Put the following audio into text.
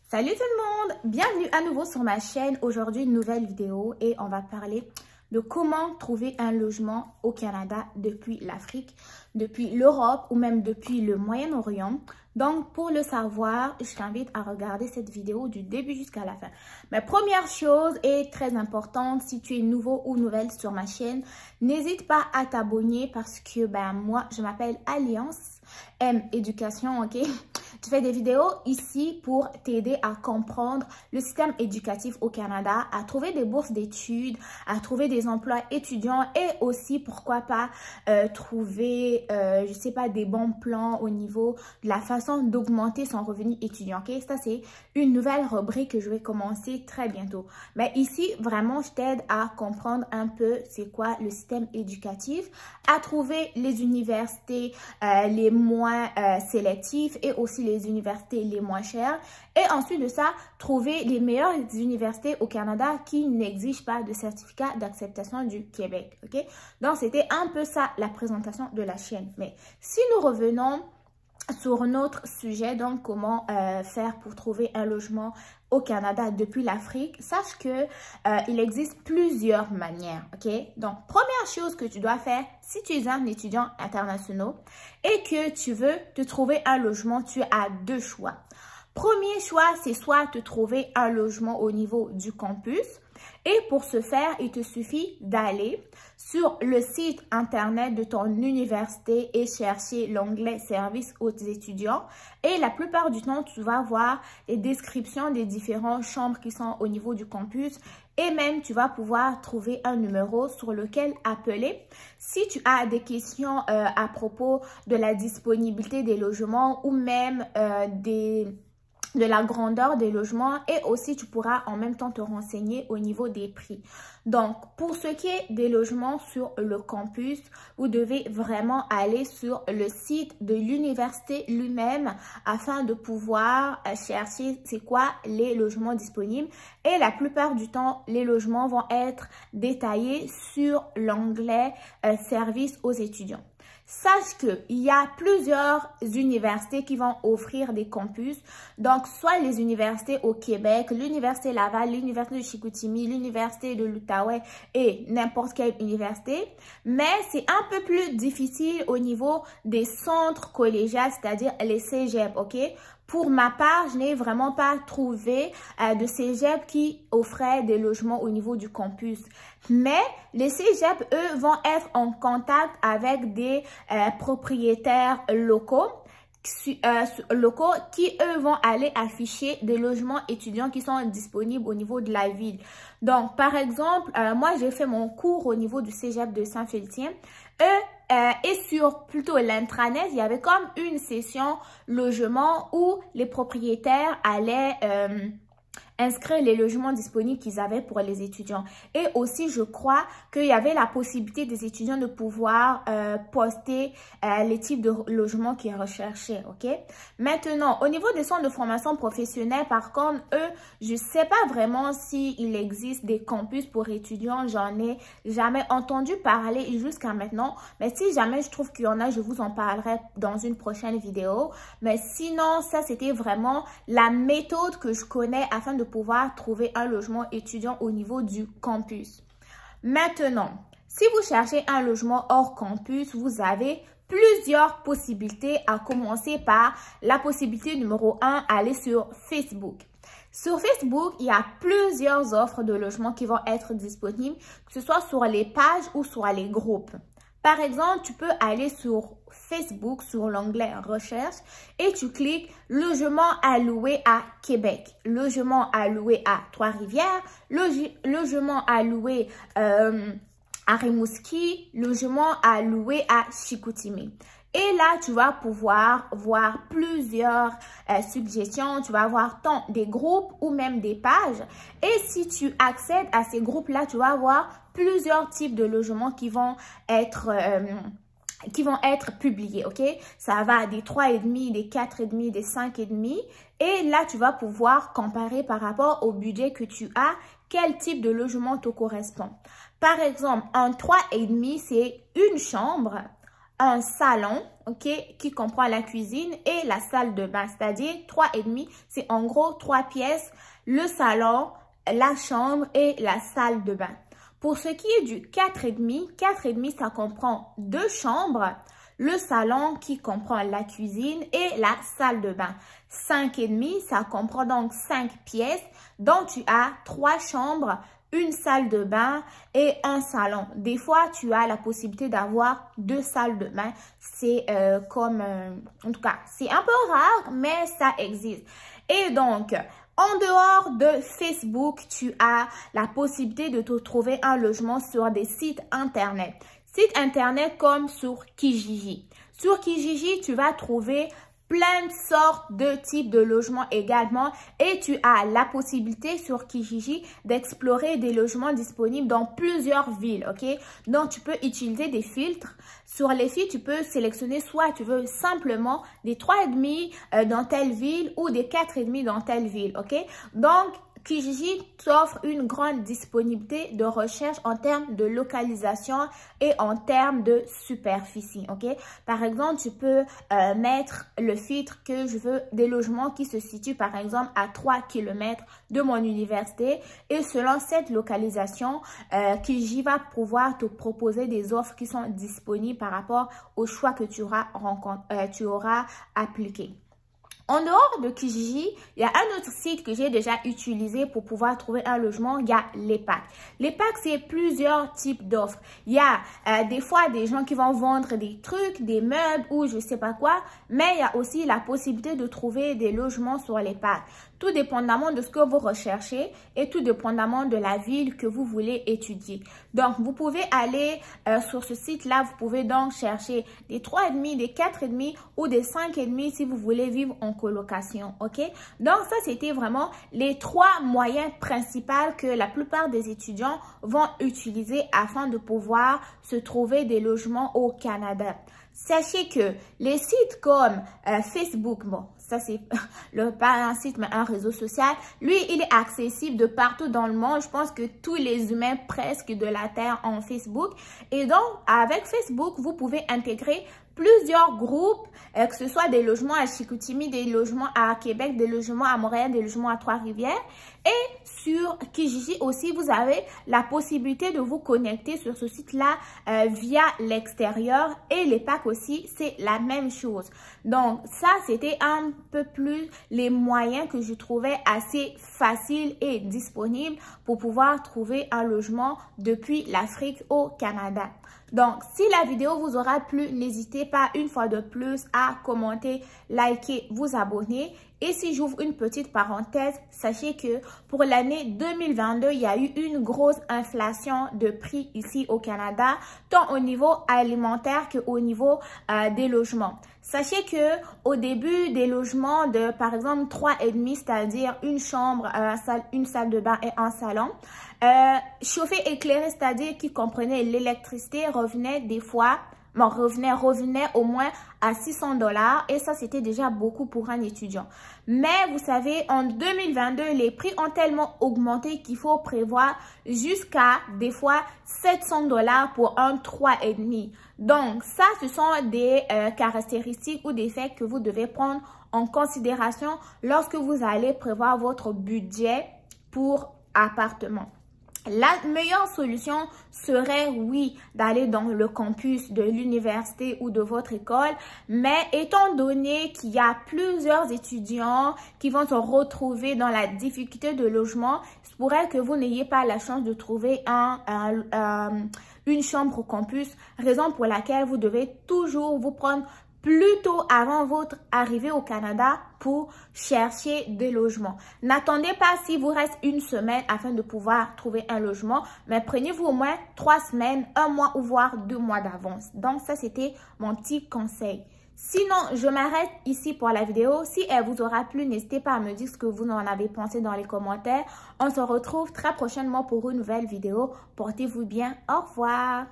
Salut tout le monde, bienvenue à nouveau sur ma chaîne. Aujourd'hui une nouvelle vidéo et on va parler de comment trouver un logement au Canada depuis l'Afrique, depuis l'Europe ou même depuis le Moyen-Orient. Donc pour le savoir, je t'invite à regarder cette vidéo du début jusqu'à la fin. Ma première chose est très importante, si tu es nouveau ou nouvelle sur ma chaîne, n'hésite pas à t'abonner parce que moi je m'appelle Alliance M Éducation, ok? Je fais des vidéos ici pour t'aider à comprendre le système éducatif au Canada, à trouver des bourses d'études, à trouver des emplois étudiants et aussi, pourquoi pas, trouver, je sais pas, des bons plans au niveau de la façon d'augmenter son revenu étudiant. Ok, ça c'est une nouvelle rubrique que je vais commencer très bientôt. Mais ici, vraiment, je t'aide à comprendre un peu c'est quoi le système éducatif, à trouver les universités les moins sélectives et aussi les universités les moins chères. Et ensuite de ça, trouver les meilleures universités au Canada qui n'exigent pas de certificat d'acceptation du Québec. Ok, donc c'était un peu ça la présentation de la chaîne. Mais si nous revenons sur notre sujet, donc comment faire pour trouver un logement au Canada depuis l'Afrique, sache que il existe plusieurs manières, ok? Donc, première chose que tu dois faire, si tu es un étudiant international et que tu veux te trouver un logement, tu as deux choix. Premier choix, c'est soit te trouver un logement au niveau du campus. Et pour ce faire, il te suffit d'aller sur le site internet de ton université et chercher l'onglet service aux étudiants. Et la plupart du temps, tu vas voir les descriptions des différentes chambres qui sont au niveau du campus. Et même, tu vas pouvoir trouver un numéro sur lequel appeler si tu as des questions à propos de la disponibilité des logements ou même de la grandeur des logements, et aussi tu pourras en même temps te renseigner au niveau des prix. Donc, pour ce qui est des logements sur le campus, vous devez vraiment aller sur le site de l'université lui-même afin de pouvoir chercher c'est quoi les logements disponibles. Et la plupart du temps, les logements vont être détaillés sur l'onglet service aux étudiants. Sache qu'il y a plusieurs universités qui vont offrir des campus. Donc, soit les universités au Québec, l'université Laval, l'université de Chicoutimi, l'université de l'Outaouais et n'importe quelle université. Mais c'est un peu plus difficile au niveau des centres collégiaux, c'est-à-dire les cégep, ok? Pour ma part, je n'ai vraiment pas trouvé de cégep qui offrait des logements au niveau du campus. Mais les cégeps, eux, vont être en contact avec des propriétaires locaux qui, eux, vont aller afficher des logements étudiants qui sont disponibles au niveau de la ville. Donc, par exemple, moi, j'ai fait mon cours au niveau du cégep de Saint-Félicien. Et sur plutôt l'intranet, il y avait comme une session logement où les propriétaires allaient inscrire les logements disponibles qu'ils avaient pour les étudiants. Et aussi, je crois qu'il y avait la possibilité des étudiants de pouvoir poster les types de logements qu'ils recherchaient, ok? Maintenant, au niveau des centres de formation professionnelle, par contre, eux, je ne sais pas vraiment s'il existe des campus pour étudiants. J'en ai jamais entendu parler jusqu'à maintenant. Mais si jamais je trouve qu'il y en a, je vous en parlerai dans une prochaine vidéo. Mais sinon, ça, c'était vraiment la méthode que je connais afin de pouvoir trouver un logement étudiant au niveau du campus. Maintenant, si vous cherchez un logement hors campus, vous avez plusieurs possibilités, à commencer par la possibilité numéro 1, aller sur Facebook. Sur Facebook, il y a plusieurs offres de logements qui vont être disponibles, que ce soit sur les pages ou sur les groupes. Par exemple, tu peux aller sur Facebook, sur l'onglet recherche et tu cliques logement à louer à Québec, logement à louer à Trois-Rivières, logement à louer à Rimouski, logement à louer à Chicoutimi. Et là, tu vas pouvoir voir plusieurs suggestions. Tu vas voir tant des groupes ou même des pages. Et si tu accèdes à ces groupes-là, tu vas voir plusieurs types de logements qui vont être publiés, ok? Ça va des 3,5, des 4,5, des 5,5. Et là, tu vas pouvoir comparer par rapport au budget que tu as, quel type de logement te correspond. Par exemple, un 3,5, c'est une chambre, un salon, ok, qui comprend la cuisine et la salle de bain, c'est-à-dire 3,5, c'est en gros 3 pièces, le salon, la chambre et la salle de bain. Pour ce qui est du 4,5, ça comprend 2 chambres, le salon qui comprend la cuisine et la salle de bain. 5,5, ça comprend donc 5 pièces, dont tu as 3 chambres, une salle de bain et un salon. Des fois, tu as la possibilité d'avoir 2 salles de bain. C'est en tout cas, c'est un peu rare, mais ça existe. Et donc, en dehors de Facebook, tu as la possibilité de te trouver un logement sur des sites internet. Sites internet comme sur Kijiji. Sur Kijiji, tu vas trouver plein de sortes de types de logements également et tu as la possibilité sur Kijiji d'explorer des logements disponibles dans plusieurs villes, ok? Donc, tu peux utiliser des filtres. Sur les filtres, tu peux sélectionner soit tu veux simplement des 3,5 dans telle ville ou des 4,5 dans telle ville, ok? Donc, Kijiji t'offre une grande disponibilité de recherche en termes de localisation et en termes de superficie, ok? Par exemple, tu peux mettre le filtre que je veux des logements qui se situent par exemple à 3 km de mon université et selon cette localisation, Kijiji va pouvoir te proposer des offres qui sont disponibles par rapport au choix que tu auras appliqué. En dehors de Kijiji, il y a un autre site que j'ai déjà utilisé pour pouvoir trouver un logement. Il y a l'EPAC. L'EPAC, c'est plusieurs types d'offres. Il y a des fois des gens qui vont vendre des trucs, des meubles ou je sais pas quoi. Mais il y a aussi la possibilité de trouver des logements sur l'EPAC. Tout dépendamment de ce que vous recherchez et tout dépendamment de la ville que vous voulez étudier. Donc, vous pouvez aller sur ce site-là. Vous pouvez donc chercher des 3,5, des 4,5 ou des 5,5 si vous voulez vivre en colocation, ok? Donc, ça, c'était vraiment les 3 moyens principaux que la plupart des étudiants vont utiliser afin de pouvoir se trouver des logements au Canada. Sachez que les sites comme Facebook, bon, ça c'est pas un site mais un réseau social, lui il est accessible de partout dans le monde. Je pense que tous les humains presque de la Terre ont Facebook. Et donc avec Facebook, vous pouvez intégrer plusieurs groupes, que ce soit des logements à Chicoutimi, des logements à Québec, des logements à Montréal, des logements à Trois-Rivières. Et sur Kijiji aussi, vous avez la possibilité de vous connecter sur ce site-là via l'extérieur. Et l'EPAC aussi, c'est la même chose. Donc, ça, c'était un peu plus les moyens que je trouvais assez faciles et disponibles pour pouvoir trouver un logement depuis l'Afrique au Canada. Donc, si la vidéo vous aura plu, n'hésitez pas une fois de plus à commenter, liker, vous abonner. Et si j'ouvre une petite parenthèse, sachez que pour l'année 2022, il y a eu une grosse inflation de prix ici au Canada, tant au niveau alimentaire qu'au niveau des logements. Sachez que au début des logements de par exemple 3,5, c'est-à-dire une chambre, une salle de bain et un salon, chauffé éclairé, c'est-à-dire qui comprenait l'électricité, revenait des fois, bon, revenait au moins à 600 $ et ça c'était déjà beaucoup pour un étudiant. Mais vous savez, en 2022, les prix ont tellement augmenté qu'il faut prévoir jusqu'à des fois 700 $ pour un 3,5. Donc ça, ce sont des caractéristiques ou des faits que vous devez prendre en considération lorsque vous allez prévoir votre budget pour appartement. La meilleure solution serait, oui, d'aller dans le campus de l'université ou de votre école, mais étant donné qu'il y a plusieurs étudiants qui vont se retrouver dans la difficulté de logement, il se pourrait que vous n'ayez pas la chance de trouver une chambre au campus, raison pour laquelle vous devez toujours vous prendre plutôt avant votre arrivée au Canada pour chercher des logements. N'attendez pas s'il vous reste une semaine afin de pouvoir trouver un logement, mais prenez-vous au moins 3 semaines, 1 mois ou voire 2 mois d'avance. Donc ça, c'était mon petit conseil. Sinon, je m'arrête ici pour la vidéo. Si elle vous aura plu, n'hésitez pas à me dire ce que vous en avez pensé dans les commentaires. On se retrouve très prochainement pour une nouvelle vidéo. Portez-vous bien. Au revoir.